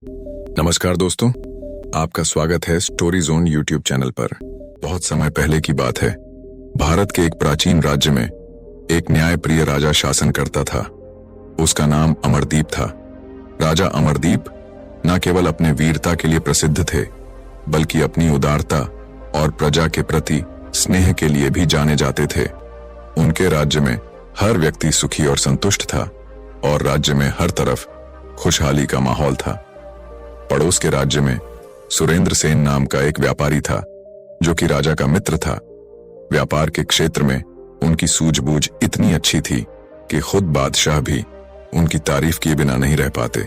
नमस्कार दोस्तों, आपका स्वागत है स्टोरी जोन यूट्यूब चैनल पर। बहुत समय पहले की बात है, भारत के एक प्राचीन राज्य में एक न्यायप्रिय राजा शासन करता था। उसका नाम अमरदीप था। राजा अमरदीप न केवल अपने वीरता के लिए प्रसिद्ध थे, बल्कि अपनी उदारता और प्रजा के प्रति स्नेह के लिए भी जाने जाते थे। उनके राज्य में हर व्यक्ति सुखी और संतुष्ट था और राज्य में हर तरफ खुशहाली का माहौल था। पड़ोस के राज्य में सुरेंद्र सेन नाम का एक व्यापारी था, जो कि राजा का मित्र था। व्यापार के क्षेत्र में उनकी सूझबूझ इतनी अच्छी थी कि खुद बादशाह भी उनकी तारीफ किए बिना नहीं रह पाते।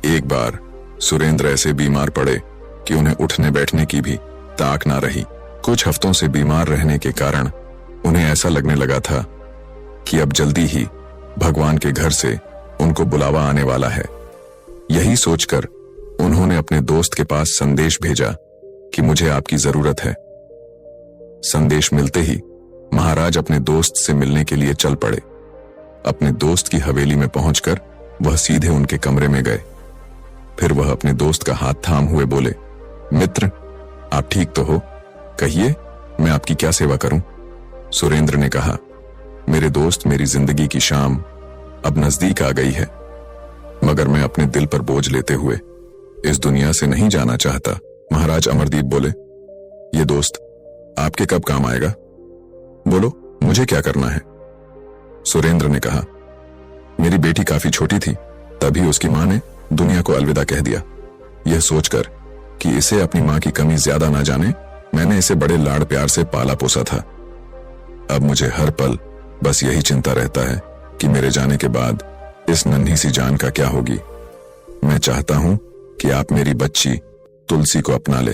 एक बार सुरेंद्र ऐसे बीमार पड़े कि उन्हें उठने बैठने की भी ताक ना रही। कुछ हफ्तों से बीमार रहने के कारण उन्हें ऐसा लगने लगा था कि अब जल्दी ही भगवान के घर से उनको बुलावा आने वाला है। यही सोचकर उन्होंने अपने दोस्त के पास संदेश भेजा कि मुझे आपकी जरूरत है। संदेश मिलते ही महाराज अपने दोस्त से मिलने के लिए चल पड़े। अपने दोस्त की हवेली में पहुंचकर वह सीधे उनके कमरे में गए। फिर वह अपने दोस्त का हाथ थाम हुए बोले, मित्र, आप ठीक तो हो? कहिए, मैं आपकी क्या सेवा करूं? सुरेंद्र ने कहा, मेरे दोस्त, मेरी जिंदगी की शाम अब नजदीक आ गई है, मगर मैं अपने दिल पर बोझ लेते हुए इस दुनिया से नहीं जाना चाहता। महाराज अमरदीप बोले, ये दोस्त आपके कब काम आएगा? बोलो, मुझे क्या करना है? सुरेंद्र ने कहा, मेरी बेटी काफी छोटी थी, तभी उसकी मां ने दुनिया को अलविदा कह दिया। यह सोचकर कि इसे अपनी मां की कमी ज्यादा ना जाने, मैंने इसे बड़े लाड़ प्यार से पाला पोसा था। अब मुझे हर पल बस यही चिंता रहता है कि मेरे जाने के बाद इस नन्ही सी जान का क्या होगी। मैं चाहता हूं कि आप मेरी बच्ची तुलसी को अपना ले,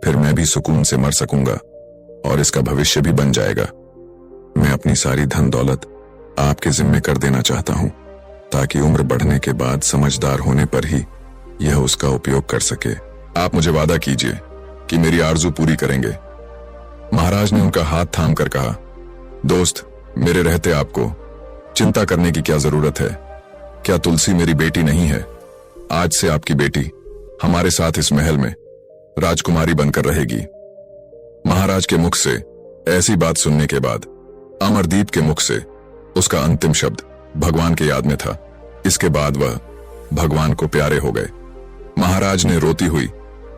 फिर मैं भी सुकून से मर सकूंगा और इसका भविष्य भी बन जाएगा। मैं अपनी सारी धन दौलत आपके जिम्मे कर देना चाहता हूं, ताकि उम्र बढ़ने के बाद समझदार होने पर ही यह उसका उपयोग कर सके। आप मुझे वादा कीजिए कि मेरी आरजू पूरी करेंगे। महाराज ने उनका हाथ थाम कर कहा, दोस्त, मेरे रहते आपको चिंता करने की क्या जरूरत है? क्या तुलसी मेरी बेटी नहीं है? आज से आपकी बेटी हमारे साथ इस महल में राजकुमारी बनकर रहेगी। महाराज के मुख से ऐसी बात सुनने के बाद अमरदीप के मुख से उसका अंतिम शब्द भगवान के याद में था। इसके बाद वह भगवान को प्यारे हो गए। महाराज ने रोती हुई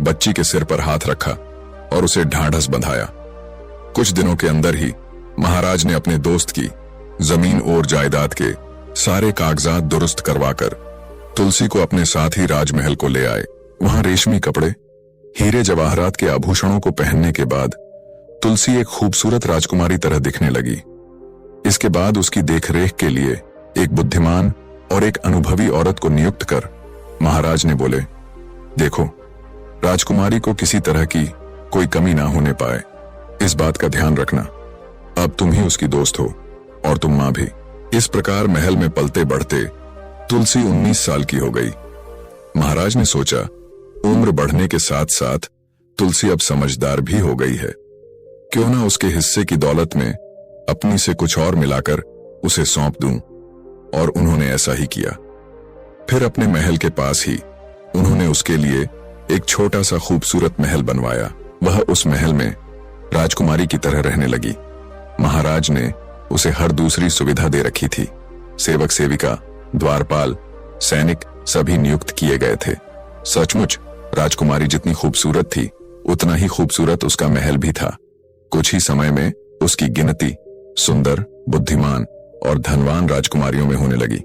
बच्ची के सिर पर हाथ रखा और उसे ढांढस बंधाया। कुछ दिनों के अंदर ही महाराज ने अपने दोस्त की जमीन और जायदाद के सारे कागजात दुरुस्त करवाकर तुलसी को अपने साथ ही राजमहल को ले आए। वहां रेशमी कपड़े, हीरे जवाहरात के आभूषणों को पहनने के बाद तुलसी एक खूबसूरत राजकुमारी तरह दिखने लगी। इसके बाद उसकी देखरेख के लिए एक बुद्धिमान और एक अनुभवी औरत को नियुक्त कर महाराज ने बोले, देखो, राजकुमारी को किसी तरह की कोई कमी ना होने पाए, इस बात का ध्यान रखना। अब तुम ही उसकी दोस्त हो और तुम मां भी। इस प्रकार महल में पलते बढ़ते तुलसी 19 साल की हो गई। महाराज ने सोचा, उम्र बढ़ने के साथ साथ तुलसी अब समझदार भी हो गई है, क्यों ना उसके हिस्से की दौलत में अपनी से कुछ और मिलाकर उसे सौंप दूं। और उन्होंने ऐसा ही किया। फिर अपने महल के पास ही उन्होंने उसके लिए एक छोटा सा खूबसूरत महल बनवाया। वह उस महल में राजकुमारी की तरह रहने लगी। महाराज ने उसे हर दूसरी सुविधा दे रखी थी। सेवक सेविका, द्वारपाल, सैनिक सभी नियुक्त किए गए थे। सचमुच राजकुमारी जितनी खूबसूरत थी, उतना ही खूबसूरत उसका महल भी था। कुछ ही समय में उसकी गिनती सुंदर, बुद्धिमान और धनवान राजकुमारियों में होने लगी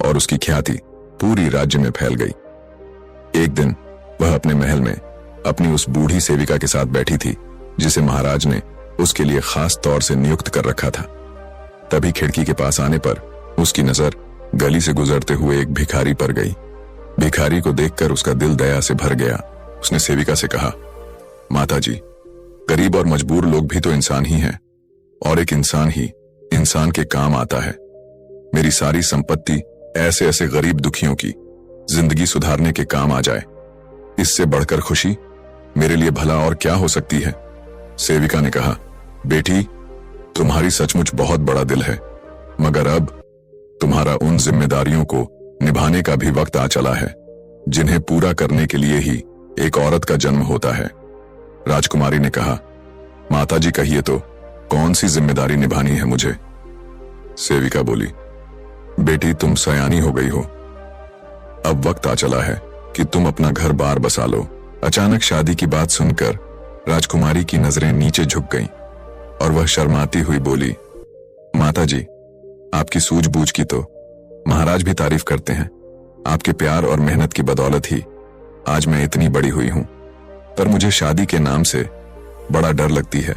और उसकी ख्याति पूरी राज्य में फैल गई। एक दिन वह अपने महल में अपनी उस बूढ़ी सेविका के साथ बैठी थी, जिसे महाराज ने उसके लिए खास तौर से नियुक्त कर रखा था। तभी खिड़की के पास आने पर उसकी नजर गली से गुजरते हुए एक भिखारी पर गई। भिखारी को देखकर उसका दिल दया से भर गया। उसने सेविका से कहा, माता जी, गरीब और मजबूर लोग भी तो इंसान ही हैं, और एक इंसान ही इंसान के काम आता है। मेरी सारी संपत्ति ऐसे ऐसे गरीब दुखियों की जिंदगी सुधारने के काम आ जाए, इससे बढ़कर खुशी मेरे लिए भला और क्या हो सकती है? सेविका ने कहा, बेटी, तुम्हारी सचमुच बहुत बड़ा दिल है, मगर अब तुम्हारा उन जिम्मेदारियों को निभाने का भी वक्त आ चला है। जिन्हें पूरा करने के लिए ही एक औरत का जन्म होता है। राजकुमारी ने कहा, माताजी कहिए तो कौन सी जिम्मेदारी निभानी है मुझे? सेविका बोली, बेटी तुम सयानी हो गई हो, अब वक्त आ चला है कि तुम अपना घर बार बसा लो। अचानक शादी की बात सुनकर राजकुमारी की नजरें नीचे झुक गईं और वह शर्माती हुई बोली, माताजी आपकी सूझबूझ की तो महाराज भी तारीफ करते हैं। आपके प्यार और मेहनत की बदौलत ही आज मैं इतनी बड़ी हुई हूं, पर मुझे शादी के नाम से बड़ा डर लगती है।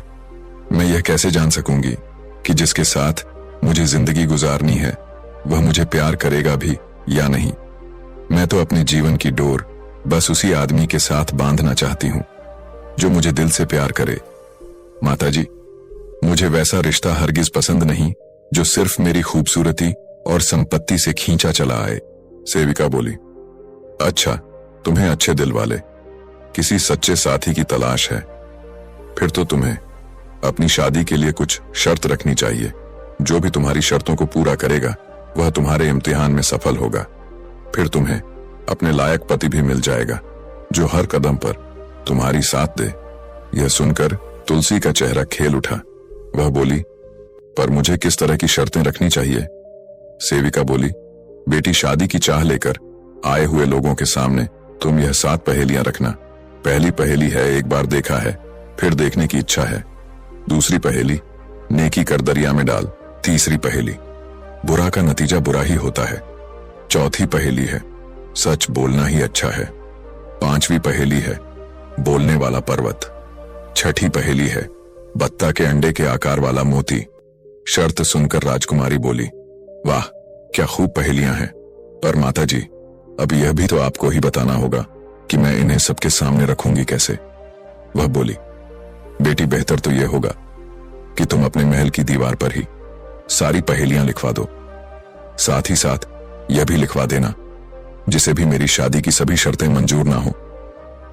मैं यह कैसे जान सकूंगी कि जिसके साथ मुझे जिंदगी गुजारनी है वह मुझे प्यार करेगा भी या नहीं। मैं तो अपने जीवन की डोर बस उसी आदमी के साथ बांधना चाहती हूं जो मुझे दिल से प्यार करे। माताजी, मुझे वैसा रिश्ता हरगिज पसंद नहीं जो सिर्फ मेरी खूबसूरती और संपत्ति से खींचा चला आए। सेविका बोली, अच्छा, तुम्हें अच्छे दिल वाले किसी सच्चे साथी की तलाश है, फिर तो तुम्हें अपनी शादी के लिए कुछ शर्त रखनी चाहिए। जो भी तुम्हारी शर्तों को पूरा करेगा वह तुम्हारे इम्तिहान में सफल होगा। फिर तुम्हें अपने लायक पति भी मिल जाएगा जो हर कदम पर तुम्हारी साथ दे। यह सुनकर तुलसी का चेहरा खेल उठा। वह बोली, पर मुझे किस तरह की शर्तें रखनी चाहिए? सेविका बोली, बेटी शादी की चाह लेकर आए हुए लोगों के सामने तुम यह 7 पहेलियां रखना। पहली पहेली है, एक बार देखा है फिर देखने की इच्छा है। दूसरी पहेली, नेकी कर दरिया में डाल। तीसरी पहेली, बुरा का नतीजा बुरा ही होता है। चौथी पहेली है, सच बोलना ही अच्छा है। पांचवी पहेली है, बोलने वाला पर्वत। छठी पहेली है, बत्ता के अंडे के आकार वाला मोती। शर्त सुनकर राजकुमारी बोली, वाह क्या खूब पहेलियां हैं, पर माताजी अब यह भी तो आपको ही बताना होगा कि मैं इन्हें सबके सामने रखूंगी कैसे। वह बोली, बेटी बेहतर तो यह होगा कि तुम अपने महल की दीवार पर ही सारी पहेलियां लिखवा दो। साथ ही साथ यह भी लिखवा देना, जिसे भी मेरी शादी की सभी शर्तें मंजूर ना हो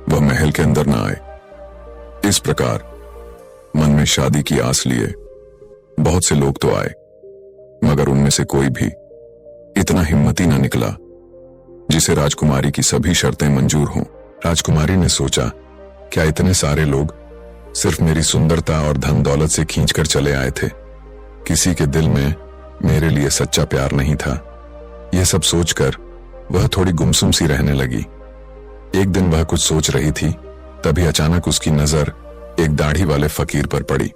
वह महल के अंदर ना आए। इस प्रकार मन में शादी की आस लिए बहुत से लोग तो आए, मगर उनमें से कोई भी इतना हिम्मती ना निकला जिसे राजकुमारी की सभी शर्तें मंजूर हों। राजकुमारी ने सोचा, क्या इतने सारे लोग सिर्फ मेरी सुंदरता और धन दौलत से खींचकर चले आए थे? किसी के दिल में मेरे लिए सच्चा प्यार नहीं था। यह सब सोचकर वह थोड़ी गुमसुम सी रहने लगी। एक दिन वह कुछ सोच रही थी, तभी अचानक उसकी नजर एक दाढ़ी वाले फकीर पर पड़ी।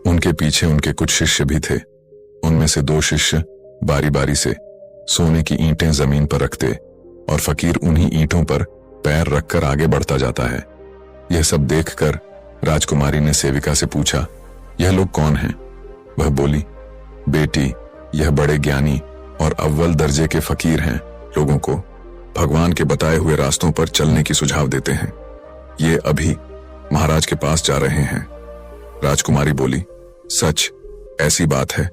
उनके पीछे उनके कुछ शिष्य भी थे। उनमें से 2 शिष्य बारी बारी से सोने की ईंटें जमीन पर रखते और फकीर उन्हीं ईंटों पर पैर रखकर आगे बढ़ता जाता है। यह सब देखकर राजकुमारी ने सेविका से पूछा, यह लोग कौन हैं? वह बोली, बेटी यह बड़े ज्ञानी और अव्वल दर्जे के फकीर हैं। लोगों को भगवान के बताए हुए रास्तों पर चलने की सुझाव देते हैं। ये अभी महाराज के पास जा रहे हैं। राजकुमारी बोली, सच ऐसी बात है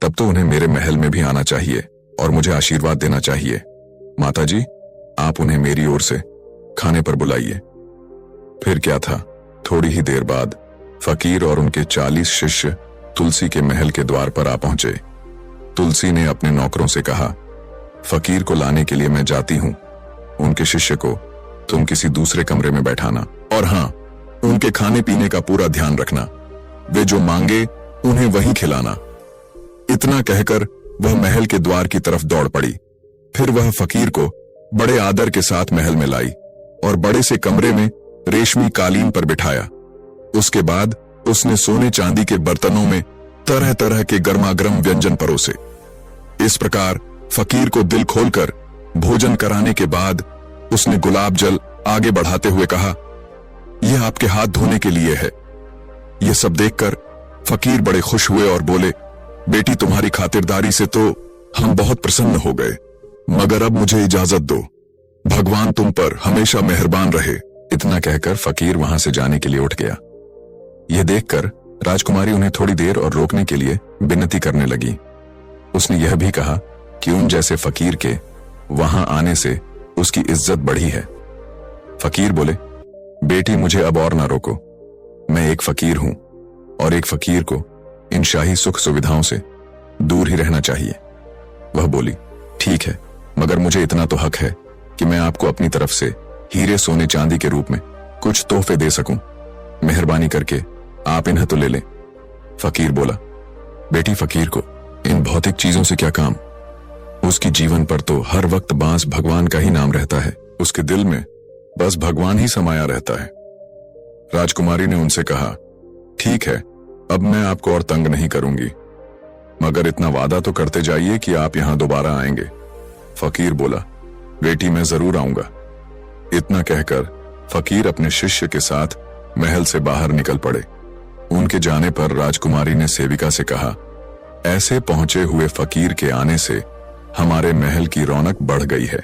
तब तो उन्हें मेरे महल में भी आना चाहिए और मुझे आशीर्वाद देना चाहिए। माताजी, आप उन्हें मेरी ओर से खाने पर बुलाइए। फिर क्या था, थोड़ी ही देर बाद फकीर और उनके 40 शिष्य तुलसी के महल के द्वार पर आ पहुंचे। तुलसी ने अपने नौकरों से कहा, फकीर को लाने के लिए मैं जाती हूं। उनके शिष्य को तुम किसी दूसरे कमरे में बैठाना और हां, उनके खाने पीने का पूरा ध्यान रखना। वे जो मांगे उन्हें वही खिलाना। इतना कहकर वह महल के द्वार की तरफ दौड़ पड़ी। फिर वह फकीर को बड़े आदर के साथ महल में लाई और बड़े से कमरे में रेशमी कालीन पर बिठाया। उसके बाद उसने सोने चांदी के बर्तनों में तरह तरह के गर्मागर्म व्यंजन परोसे। इस प्रकार फकीर को दिल खोलकर भोजन कराने के बाद उसने गुलाब जल आगे बढ़ाते हुए कहा, यह आपके हाथ धोने के लिए है। यह सब देखकर फकीर बड़े खुश हुए और बोले, बेटी तुम्हारी खातिरदारी से तो हम बहुत प्रसन्न हो गए, मगर अब मुझे इजाजत दो। भगवान तुम पर हमेशा मेहरबान रहे। इतना कहकर फकीर वहां से जाने के लिए उठ गया। यह देखकर राजकुमारी उन्हें थोड़ी देर और रोकने के लिए विनती करने लगी। उसने यह भी कहा कि उन जैसे फकीर के वहां आने से उसकी इज्जत बढ़ी है। फकीर बोले, बेटी मुझे अब और ना रोको। मैं एक फकीर हूं और एक फकीर को इन शाही सुख सुविधाओं से दूर ही रहना चाहिए। वह बोली, ठीक है, मगर मुझे इतना तो हक है कि मैं आपको अपनी तरफ से हीरे सोने चांदी के रूप में कुछ तोहफे दे सकूं। मेहरबानी करके आप इन्हें तो ले लें। फकीर बोला, बेटी फकीर को इन भौतिक चीजों से क्या काम। उसकी जीवन पर तो हर वक्त बांस भगवान का ही नाम रहता है। उसके दिल में बस भगवान ही समाया रहता है। राजकुमारी ने उनसे कहा, ठीक है, अब मैं आपको और तंग नहीं करूंगी, मगर इतना वादा तो करते जाइए कि आप यहां दोबारा आएंगे। फकीर बोला, बेटी मैं जरूर आऊंगा। इतना कहकर फकीर अपने शिष्य के साथ महल से बाहर निकल पड़े। उनके जाने पर राजकुमारी ने सेविका से कहा, ऐसे पहुंचे हुए फकीर के आने से हमारे महल की रौनक बढ़ गई है।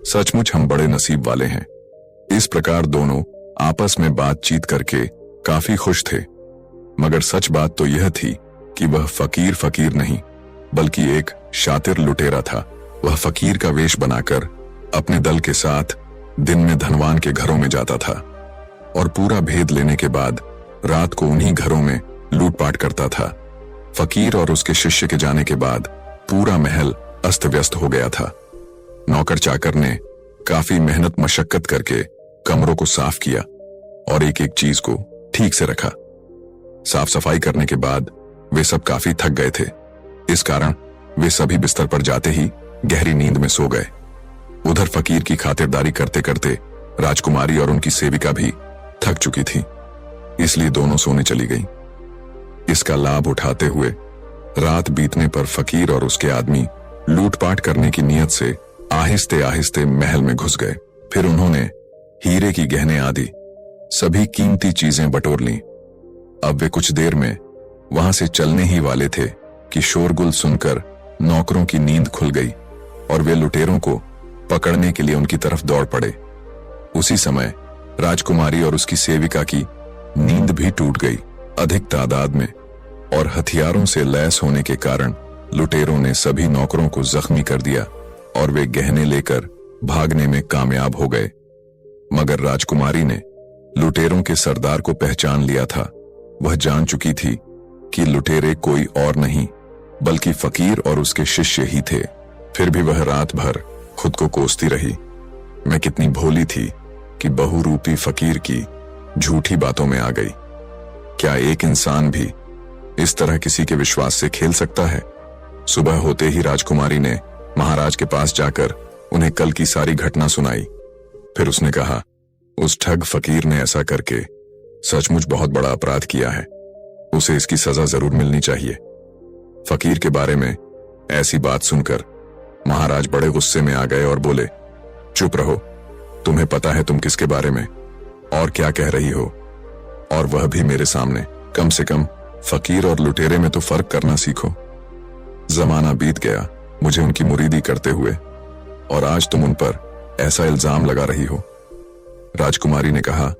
सचमुच हम बड़े नसीब वाले हैं। इस प्रकार दोनों आपस में बातचीत करके काफी खुश थे, मगर सच बात तो यह थी कि वह फकीर नहीं बल्कि एक शातिर लुटेरा था। वह फकीर का वेश बनाकर अपने दल के साथ दिन में धनवान के घरों में जाता था और पूरा भेद लेने के बाद रात को उन्हीं घरों में लूटपाट करता था। फकीर और उसके शिष्य के जाने के बाद पूरा महल अस्त व्यस्त हो गया था। नौकर चाकर ने काफी मेहनत मशक्कत करके कमरों को साफ किया और एक एक चीज को ठीक से रखा। साफ सफाई करने के बाद वे सब काफी थक गए थे। इस कारण वे सभी बिस्तर पर जाते ही गहरी नींद में सो गए। उधर फकीर की खातिरदारी करते करते राजकुमारी और उनकी सेविका भी थक चुकी थी, इसलिए दोनों सोने चली गईं। इसका लाभ उठाते हुए रात बीतने पर फकीर और उसके आदमी लूटपाट करने की नीयत से आहिस्ते आहिस्ते महल में घुस गए। फिर उन्होंने हीरे की गहने आदि सभी कीमती चीजें बटोर लीं। अब वे कुछ देर में वहां से चलने ही वाले थे कि शोरगुल सुनकर नौकरों की नींद खुल गई और वे लुटेरों को पकड़ने के लिए उनकी तरफ दौड़ पड़े। उसी समय राजकुमारी और उसकी सेविका की नींद भी टूट गई। अधिक तादाद में और हथियारों से लैस होने के कारण लुटेरों ने सभी नौकरों को जख्मी कर दिया और वे गहने लेकर भागने में कामयाब हो गए। मगर राजकुमारी ने लुटेरों के सरदार को पहचान लिया था। वह जान चुकी थी कि लुटेरे कोई और नहीं बल्कि फकीर और उसके शिष्य ही थे। फिर भी वह रात भर खुद को कोसती रही। मैं कितनी भोली थी कि बहुरूपी फकीर की झूठी बातों में आ गई। क्या एक इंसान भी इस तरह किसी के विश्वास से खेल सकता है? सुबह होते ही राजकुमारी ने महाराज के पास जाकर उन्हें कल की सारी घटना सुनाई। फिर उसने कहा, उस ठग फकीर ने ऐसा करके सचमुच बहुत बड़ा अपराध किया है। उसे इसकी सजा जरूर मिलनी चाहिए। फकीर के बारे में ऐसी बात सुनकर महाराज बड़े गुस्से में आ गए और बोले, चुप रहो, तुम्हें पता है तुम किसके बारे में और क्या कह रही हो, और वह भी मेरे सामने। कम से कम फकीर और लुटेरे में तो फर्क करना सीखो। जमाना बीत गया मुझे उनकी मुरीदी करते हुए, और आज तुम उन पर ऐसा इल्जाम लगा रही हो। राजकुमारी ने कहा,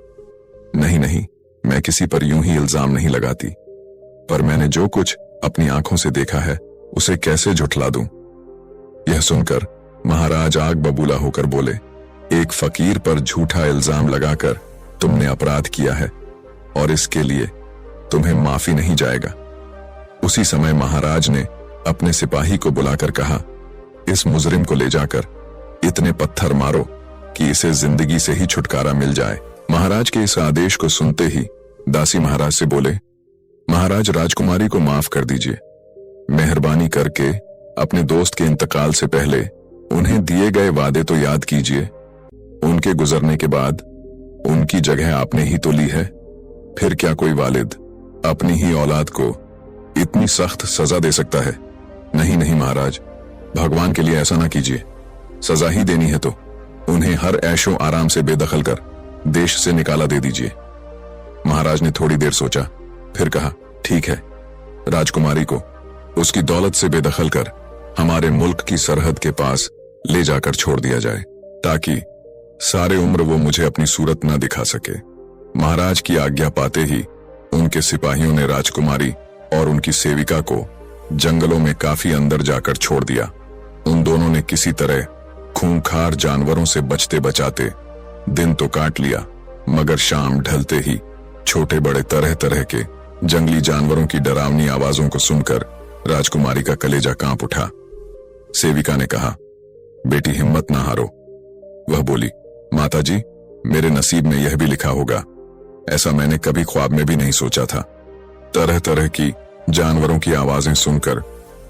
नहीं, मैं किसी पर यूं ही इल्जाम नहीं लगाती, पर मैंने जो कुछ अपनी आंखों से देखा है उसे कैसे झुठला दूं। यह सुनकर महाराज आग बबूला होकर बोले, एक फकीर पर झूठा इल्जाम लगाकर तुमने अपराध किया है और इसके लिए तुम्हें माफी नहीं जाएगा। उसी समय महाराज ने अपने सिपाही को बुलाकर कहा, इस मुजरिम को ले जाकर इतने पत्थर मारो कि इसे जिंदगी से ही छुटकारा मिल जाए। महाराज के इस आदेश को सुनते ही दासी महाराज से बोले, महाराज राजकुमारी को माफ कर दीजिए। मेहरबानी करके अपने दोस्त के इंतकाल से पहले उन्हें दिए गए वादे तो याद कीजिए। उनके गुजरने के बाद उनकी जगह आपने ही तो ली है। फिर क्या कोई वालिद अपनी ही औलाद को इतनी सख्त सजा दे सकता है? नहीं महाराज, भगवान के लिए ऐसा ना कीजिए। सजा ही देनी है तो उन्हें हर ऐशो आराम से बेदखल कर देश से निकाला दे दीजिए। महाराज ने थोड़ी देर सोचा, फिर कहा, ठीक है, राजकुमारी को उसकी दौलत से बेदखल कर हमारे मुल्क की सरहद के पास ले जाकर छोड़ दिया जाए, ताकि सारे उम्र वो मुझे अपनी सूरत न दिखा सके। महाराज की आज्ञा पाते ही उनके सिपाहियों ने राजकुमारी और उनकी सेविका को जंगलों में काफी अंदर जाकर छोड़ दिया। उन दोनों ने किसी तरह खूंखार जानवरों से बचते बचाते दिन तो काट लिया, मगर शाम ढलते ही छोटे बड़े तरह तरह के जंगली जानवरों की डरावनी आवाजों को सुनकर राजकुमारी का कलेजा कांप उठा। सेविका ने कहा, बेटी हिम्मत ना हारो, वह बोली, माताजी, मेरे नसीब में यह भी लिखा होगा। ऐसा मैंने कभी ख्वाब में भी नहीं सोचा था। तरह तरह की जानवरों की आवाजें सुनकर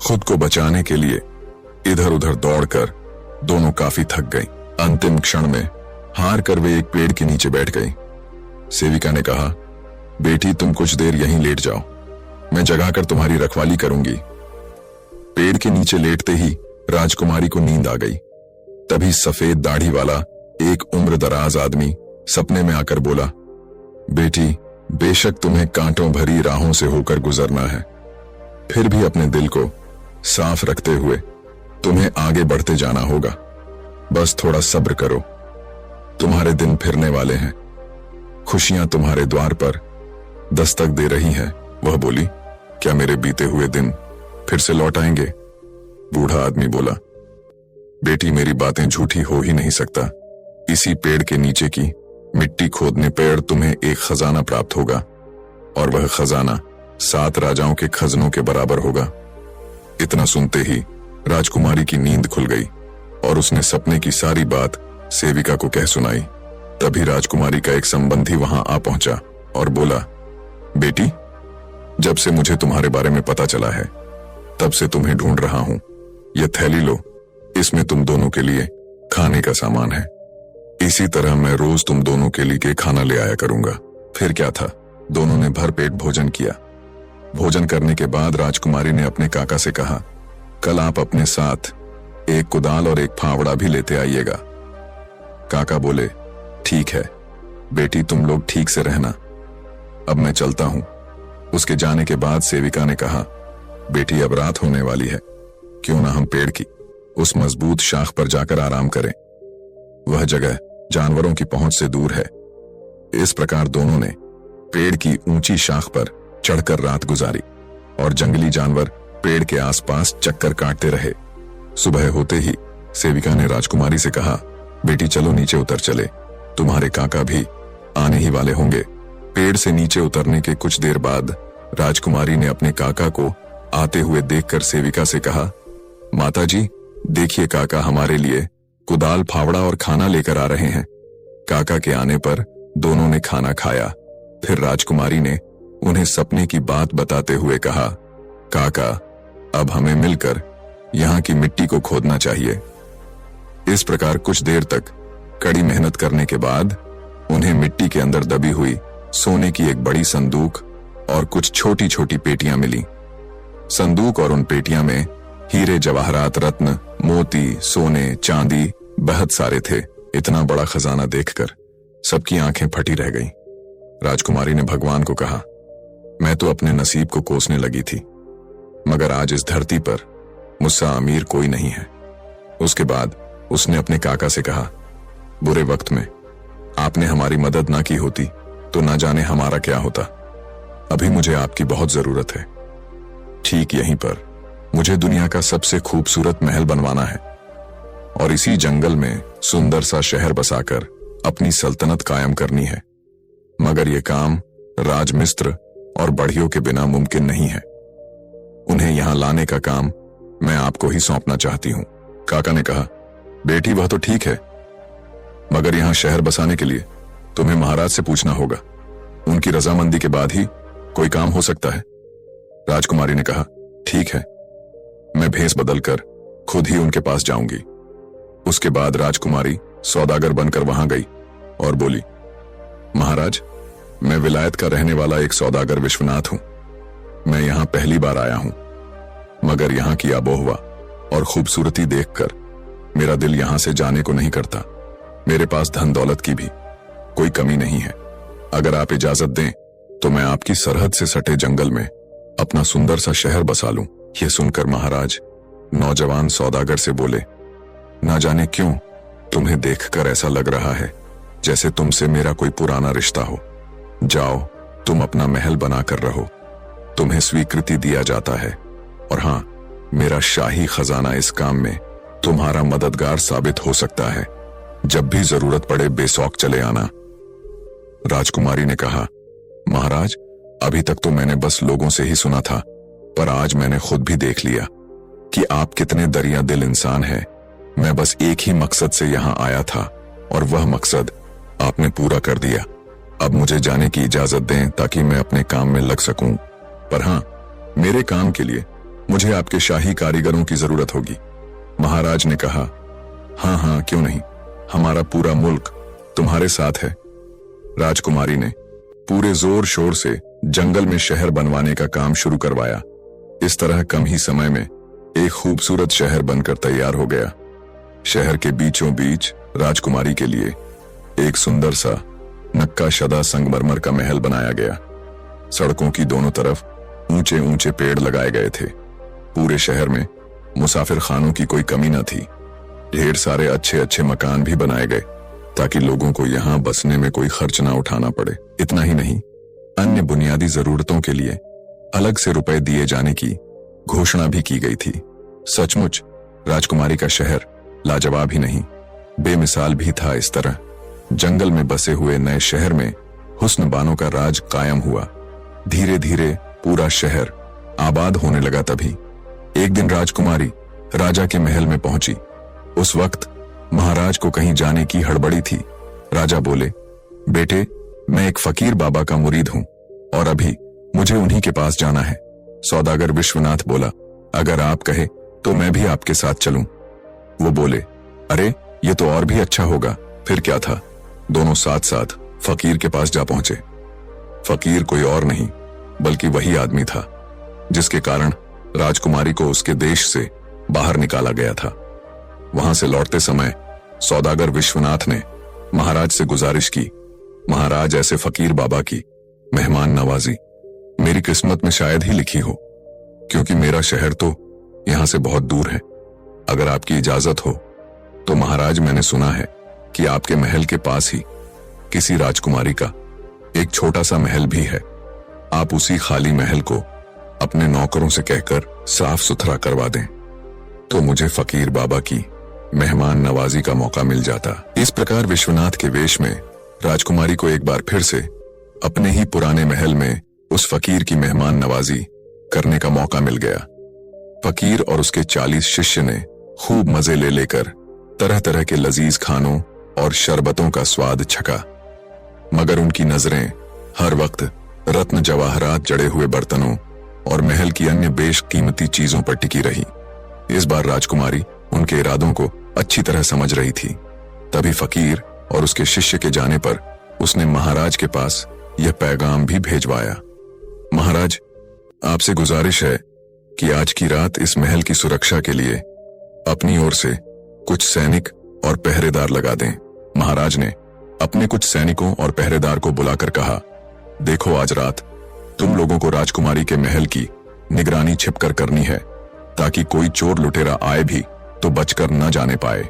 खुद को बचाने के लिए इधर उधर दौड़कर दोनों काफी थक गई। अंतिम क्षण में हार कर वे एक पेड़ के नीचे बैठ गई। सेविका ने कहा, बेटी तुम कुछ देर यहीं लेट जाओ, मैं जगाकर तुम्हारी रखवाली करूंगी। पेड़ के नीचे लेटते ही राजकुमारी को नींद आ गई। तभी सफेद दाढ़ी वाला एक उम्रदराज आदमी सपने में आकर बोला, बेटी, बेशक तुम्हें कांटों भरी राहों से होकर गुजरना है, फिर भी अपने दिल को साफ रखते हुए तुम्हें आगे बढ़ते जाना होगा। बस थोड़ा सब्र करो, तुम्हारे दिन फिरने वाले हैं, खुशियां तुम्हारे द्वार पर दस्तक दे रही हैं। वह बोली, क्या मेरे बीते हुए दिन फिर से लौट आएंगे? बूढ़ा आदमी बोला, बेटी मेरी बातें झूठी हो ही नहीं सकता। इसी पेड़ के नीचे की मिट्टी खोदने पर तुम्हें एक खजाना प्राप्त होगा और वह खजाना 7 राजाओं के खजनों के बराबर होगा। इतना सुनते ही राजकुमारी की नींद खुल गई और उसने सपने की सारी बात सेविका को कह सुनाई। तभी राजकुमारी का एक संबंधी वहां आ पहुंचा और बोला, बेटी, जब से मुझे तुम्हारे बारे में पता चला है तब से तुम्हें ढूंढ रहा हूं। यह थैली लो, इसमें तुम दोनों के लिए खाने का सामान है। इसी तरह मैं रोज तुम दोनों के लिए खाना ले आया करूंगा। फिर क्या था, दोनों ने भरपेट भोजन किया। भोजन करने के बाद राजकुमारी ने अपने काका से कहा, कल आप अपने साथ एक कुदाल और एक फावड़ा भी लेते आइएगा। काका बोले, ठीक है बेटी, तुम लोग ठीक से रहना, अब मैं चलता हूं। उसके जाने के बाद सेविका ने कहा, बेटी अब रात होने वाली है, क्यों ना हम पेड़ की उस मजबूत शाख पर जाकर आराम करें। वह जगह जानवरों की पहुंच से दूर है। इस प्रकार दोनों ने पेड़ की ऊंची शाख पर चढ़कर रात गुजारी और जंगली जानवर पेड़ के आसपास चक्कर काटते रहे। सुबह होते ही सेविका ने राजकुमारी से कहा, बेटी चलो नीचे उतर चले, तुम्हारे काका भी आने ही वाले होंगे। पेड़ से नीचे उतरने के कुछ देर बाद राजकुमारी ने अपने काका को आते हुए देखकर सेविका से कहा, माताजी देखिए, काका हमारे लिए कुदाल, फावड़ा और खाना लेकर आ रहे हैं। काका के आने पर दोनों ने खाना खाया। फिर राजकुमारी ने उन्हें सपने की बात बताते हुए कहा, काका अब हमें मिलकर यहाँ की मिट्टी को खोदना चाहिए। इस प्रकार कुछ देर तक कड़ी मेहनत करने के बाद उन्हें मिट्टी के अंदर दबी हुई सोने की एक बड़ी संदूक और कुछ छोटी छोटी पेटियां मिली। संदूक और उन पेटियां में हीरे, जवाहरात, रत्न, मोती, सोने, चांदी बहुत सारे थे। इतना बड़ा खजाना देखकर सबकी आंखें फटी रह गईं। राजकुमारी ने भगवान को कहा, मैं तो अपने नसीब को कोसने लगी थी, मगर आज इस धरती पर मुझसे अमीर कोई नहीं है। उसके बाद उसने अपने काका से कहा, बुरे वक्त में आपने हमारी मदद ना की होती तो ना जाने हमारा क्या होता। अभी मुझे आपकी बहुत जरूरत है। ठीक यहीं पर मुझे दुनिया का सबसे खूबसूरत महल बनवाना है और इसी जंगल में सुंदर सा शहर बसाकर अपनी सल्तनत कायम करनी है, मगर यह काम राजमिस्त्र और बढ़ियों के बिना मुमकिन नहीं है। उन्हें यहां लाने का काम मैं आपको ही सौंपना चाहती हूं। काका ने कहा, बेटी वह तो ठीक है, मगर यहां शहर बसाने के लिए तुम्हें महाराज से पूछना होगा। उनकी रजामंदी के बाद ही कोई काम हो सकता है। राजकुमारी ने कहा, ठीक है, मैं भेष बदलकर खुद ही उनके पास जाऊंगी। उसके बाद राजकुमारी सौदागर बनकर वहां गई और बोली, महाराज, मैं विलायत का रहने वाला एक सौदागर विश्वनाथ हूं। मैं यहां पहली बार आया हूं, मगर यहां की आबोहवा और खूबसूरती देखकर मेरा दिल यहां से जाने को नहीं करता। मेरे पास धन दौलत की भी कोई कमी नहीं है। अगर आप इजाजत दें तो मैं आपकी सरहद से सटे जंगल में अपना सुंदर सा शहर बसा लूं। यह सुनकर महाराज नौजवान सौदागर से बोले, ना जाने क्यों तुम्हें देखकर ऐसा लग रहा है जैसे तुमसे मेरा कोई पुराना रिश्ता हो। जाओ, तुम अपना महल बनाकर रहो, तुम्हें स्वीकृति दिया जाता है। और हां, मेरा शाही खजाना इस काम में तुम्हारा मददगार साबित हो सकता है। जब भी जरूरत पड़े बेशौक चले आना। राजकुमारी ने कहा, महाराज, अभी तक तो मैंने बस लोगों से ही सुना था, पर आज मैंने खुद भी देख लिया कि आप कितने दरिया दिल इंसान हैं। मैं बस एक ही मकसद से यहां आया था और वह मकसद आपने पूरा कर दिया। अब मुझे जाने की इजाजत दें ताकि मैं अपने काम में लग सकूं। पर हाँ, मेरे काम के लिए मुझे आपके शाही कारीगरों की जरूरत होगी। महाराज ने कहा, हाँ हाँ क्यों नहीं, हमारा पूरा मुल्क तुम्हारे साथ है। राजकुमारी ने पूरे जोर शोर से जंगल में शहर बनवाने का काम शुरू करवाया। इस तरह कम ही समय में एक खूबसूरत शहर बनकर तैयार हो गया। शहर के बीचों बीच राजकुमारी के लिए एक सुंदर सा नक्काशदा संगमरमर का महल बनाया गया। सड़कों की दोनों तरफ ऊंचे ऊंचे पेड़ लगाए गए थे। पूरे शहर में मुसाफिर खानों की कोई कमी न थी। ढेर सारे अच्छे अच्छे मकान भी बनाए गए ताकि लोगों को यहाँ बसने में कोई खर्च ना उठाना पड़े। इतना ही नहीं, अन्य बुनियादी जरूरतों के लिए अलग से रुपए दिए जाने की घोषणा भी की गई थी। सचमुच राजकुमारी का शहर लाजवाब ही नहीं, बेमिसाल भी था। इस तरह जंगल में बसे हुए नए शहर में हुस्न बानो का राज कायम हुआ। धीरे धीरे पूरा शहर आबाद होने लगा। तभी एक दिन राजकुमारी राजा के महल में पहुंची। उस वक्त महाराज को कहीं जाने की हड़बड़ी थी। राजा बोले, बेटे, मैं एक फकीर बाबा का मुरीद हूं और अभी मुझे उन्हीं के पास जाना है। सौदागर विश्वनाथ बोला, अगर आप कहे तो मैं भी आपके साथ चलूं। वो बोले, अरे ये तो और भी अच्छा होगा। फिर क्या था, दोनों साथ साथ फकीर के पास जा पहुंचे। फकीर कोई और नहीं बल्कि वही आदमी था जिसके कारण राजकुमारी को उसके देश से बाहर निकाला गया था। वहां से लौटते समय सौदागर विश्वनाथ ने महाराज से गुजारिश की, महाराज, ऐसे फकीर बाबा की मेहमान नवाजी मेरी किस्मत में शायद ही लिखी हो, क्योंकि मेरा शहर तो यहां से बहुत दूर है। अगर आपकी इजाजत हो तो महाराज, मैंने सुना है कि आपके महल के पास ही किसी राजकुमारी का एक छोटा सा महल भी है। आप उसी खाली महल को अपने नौकरों से कहकर साफ सुथरा करवा दें तो मुझे फकीर बाबा की मेहमान नवाजी का मौका मिल जाता। इस प्रकार विश्वनाथ के वेश में राजकुमारी को एक बार फिर से अपने ही पुराने महल में उस फकीर की मेहमान नवाजी करने का मौका मिल गया। फकीर और उसके 40 शिष्य ने खूब मजे ले लेकर तरह तरह के लजीज खानों और शरबतों का स्वाद छका, मगर उनकी नजरें हर वक्त रत्न जवाहरात जड़े हुए बर्तनों और महल की अन्य बेशकीमती चीजों पर टिकी रही। इस बार राजकुमारी उनके इरादों को अच्छी तरह समझ रही थी। तभी फकीर और उसके शिष्य के जाने पर उसने महाराज के पास यह पैगाम भी भेजवाया, महाराज, आपसे गुजारिश है कि आज की रात इस महल की सुरक्षा के लिए अपनी ओर से कुछ सैनिक और पहरेदार लगा दें। महाराज ने अपने कुछ सैनिकों और पहरेदार को बुलाकर कहा, देखो, आज रात तुम लोगों को राजकुमारी के महल की निगरानी छिपकर करनी है ताकि कोई चोर लुटेरा आए भी तो बचकर न जाने पाए।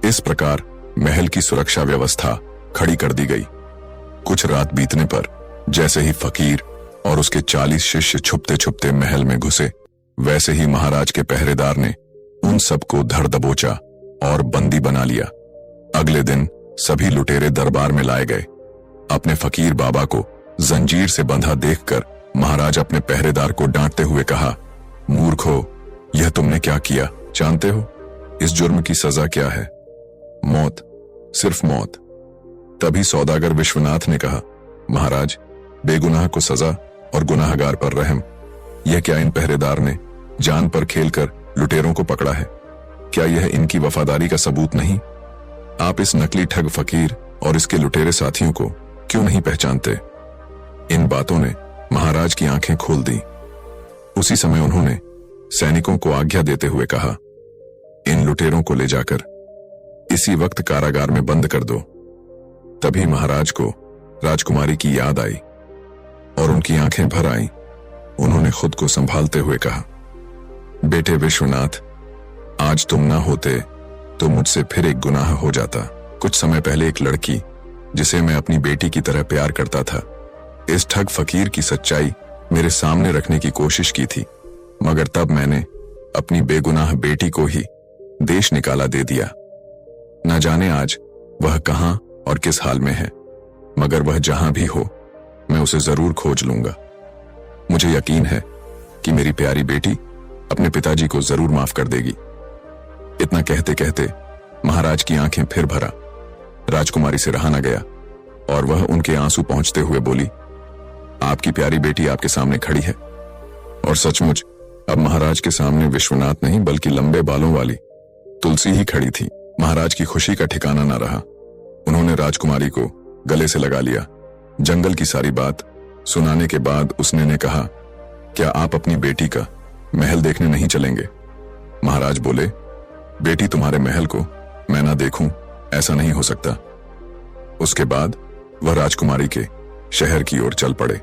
इस प्रकार महल की सुरक्षा व्यवस्था खड़ी कर दी गई। कुछ रात बीतने पर जैसे ही फकीर और उसके 40 शिष्य छुपते छुपते महल में घुसे, वैसे ही महाराज के पहरेदार ने उन सबको धर दबोचा और बंदी बना लिया। अगले दिन सभी लुटेरे दरबार में लाए गए। अपने फकीर बाबा को जंजीर से बंधा देखकर महाराज अपने पहरेदार को डांटते हुए कहा, मूर्खो, यह तुमने क्या किया? जानते हो इस जुर्म की सजा क्या है? मौत, सिर्फ मौत। तभी सौदागर विश्वनाथ ने कहा, महाराज, बेगुनाह को सजा और गुनाहगार पर रहम। यह क्या इन पहरेदार ने जान पर खेलकर लुटेरों को पकड़ा है? क्या यह इनकी वफादारी का सबूत नहीं? आप इस नकली ठग फकीर और इसके लुटेरे साथियों को क्यों नहीं पहचानते? इन बातों ने महाराज की आंखें खोल दी। उसी समय उन्होंने सैनिकों को आज्ञा देते हुए कहा, इन लुटेरों को ले जाकर इसी वक्त कारागार में बंद कर दो। तभी महाराज को राजकुमारी की याद आई और उनकी आंखें भर आईं। उन्होंने खुद को संभालते हुए कहा, बेटे विश्वनाथ, आज तुम ना होते तो मुझसे फिर एक गुनाह हो जाता। कुछ समय पहले एक लड़की जिसे मैं अपनी बेटी की तरह प्यार करता था, इस ठग फकीर की सच्चाई मेरे सामने रखने की कोशिश की थी, मगर तब मैंने अपनी बेगुनाह बेटी को ही देश निकाला दे दिया। न जाने आज वह कहां और किस हाल में है, मगर वह जहां भी हो मैं उसे जरूर खोज लूंगा। मुझे यकीन है कि मेरी प्यारी बेटी अपने पिताजी को जरूर माफ कर देगी। इतना कहते कहते महाराज की आंखें फिर भरा राजकुमारी से रहा न गया और वह उनके आंसू पहुंचते हुए बोली, आपकी प्यारी बेटी आपके सामने खड़ी है। और सचमुच अब महाराज के सामने विश्वनाथ नहीं बल्कि लंबे बालों वाली तुलसी ही खड़ी थी। महाराज की खुशी का ठिकाना न रहा। उन्होंने राजकुमारी को गले से लगा लिया। जंगल की सारी बात सुनाने के बाद उसने ने कहा, क्या आप अपनी बेटी का महल देखने नहीं चलेंगे? महाराज बोले, बेटी तुम्हारे महल को मैं ना देखूं ऐसा नहीं हो सकता। उसके बाद वह राजकुमारी के शहर की ओर चल पड़े।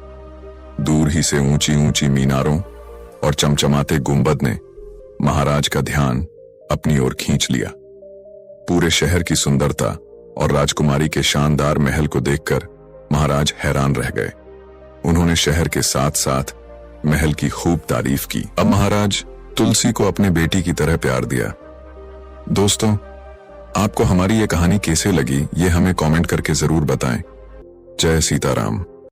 दूर ही से ऊंची ऊंची मीनारों और चमचमाते गुंबद ने महाराज का ध्यान अपनी ओर खींच लिया। पूरे शहर की सुंदरता और राजकुमारी के शानदार महल को देखकर महाराज हैरान रह गए। उन्होंने शहर के साथ साथ महल की खूब तारीफ की। अब महाराज तुलसी को अपने बेटी की तरह प्यार दिया। दोस्तों, आपको हमारी ये कहानी कैसे लगी ये हमें कमेंट करके जरूर बताएं। जय सीताराम।